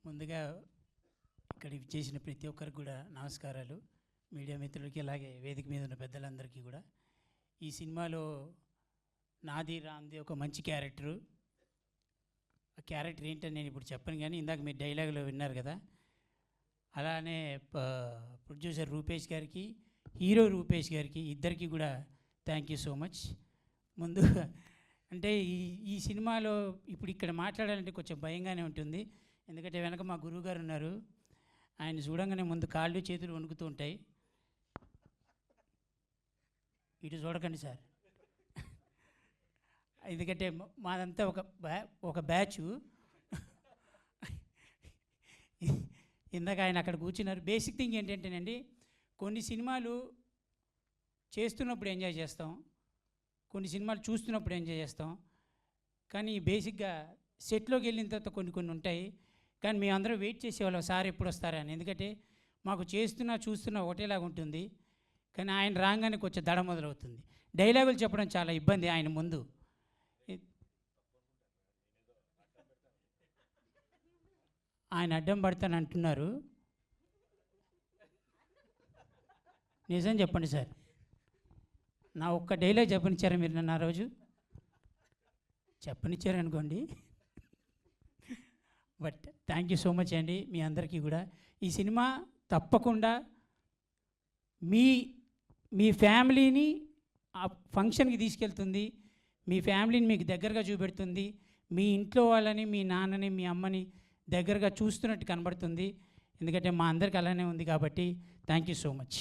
ముందుగా ఇక్కడ చేసిన ప్రతి ఒక్కరికి కూడా నమస్కారాలు. మీడియా మిత్రులకి అలాగే వేదిక మీద ఉన్న పెద్దలందరికీ కూడా. ఈ సినిమాలో నాది రామ్ది ఒక మంచి క్యారెక్టరు. ఆ క్యారెక్టర్ ఏంటని నేను ఇప్పుడు చెప్పను, కానీ ఇందాక మీరు డైలాగులో విన్నారు కదా. అలానే ప్రొడ్యూసర్ రూపేష్ గారికి, హీరో రూపేష్ గారికి ఇద్దరికి కూడా థ్యాంక్ యూ సో మచ్. ముందు అంటే ఈ సినిమాలో ఇప్పుడు ఇక్కడ మాట్లాడాలంటే కొంచెం భయంగానే ఉంటుంది. ఎందుకంటే వెనక మా గురువుగారు ఉన్నారు. ఆయన చూడంగానే ముందు కాళ్ళు చేతులు వణుకుతూ ఉంటాయి. ఇటు చూడకండి సార్. ఎందుకంటే మాదంతా ఒక బ్యాచు. ఇందాక ఆయన అక్కడ కూర్చున్నారు. బేసిక్ థింగ్ ఏంటంటేనండి, కొన్ని సినిమాలు చేస్తున్నప్పుడు ఎంజాయ్ చేస్తాం, కొన్ని సినిమాలు చూస్తున్నప్పుడు ఎంజాయ్ చేస్తాం. కానీ బేసిక్గా సెట్లోకి వెళ్ళిన తర్వాత కొన్ని ఉంటాయి. కానీ మేము అందరూ వెయిట్ చేసేవాళ్ళం సార్ ఎప్పుడు వస్తారా అని. ఎందుకంటే మాకు చూస్తున్నా ఒకటేలాగా ఉంటుంది. కానీ ఆయన రాగానే కొంచెం దడ మొదలవుతుంది. డైలాగులు చెప్పడం చాలా ఇబ్బంది ఆయన ముందు. ఆయన అడ్డం పడతాను అంటున్నారు. నిజం చెప్పండి సార్, నా ఒక్క డైలాగ్ చెప్పనిచ్చారా మీరు నన్ను ఆ రోజు? చెప్పనిచ్చారనుకోండి. But thank you so much అండి మీ అందరికీ కూడా. ఈ సినిమా తప్పకుండా మీ ఫ్యామిలీని ఆ ఫంక్షన్కి తీసుకెళ్తుంది, మీ ఫ్యామిలీని మీకు దగ్గరగా చూపెడుతుంది, మీ ఇంట్లో వాళ్ళని, మీ నాన్నని, మీ అమ్మని దగ్గరగా చూస్తున్నట్టు కనబడుతుంది. ఎందుకంటే మా అందరికి అలానే ఉంది కాబట్టి థ్యాంక్ యూ సో మచ్.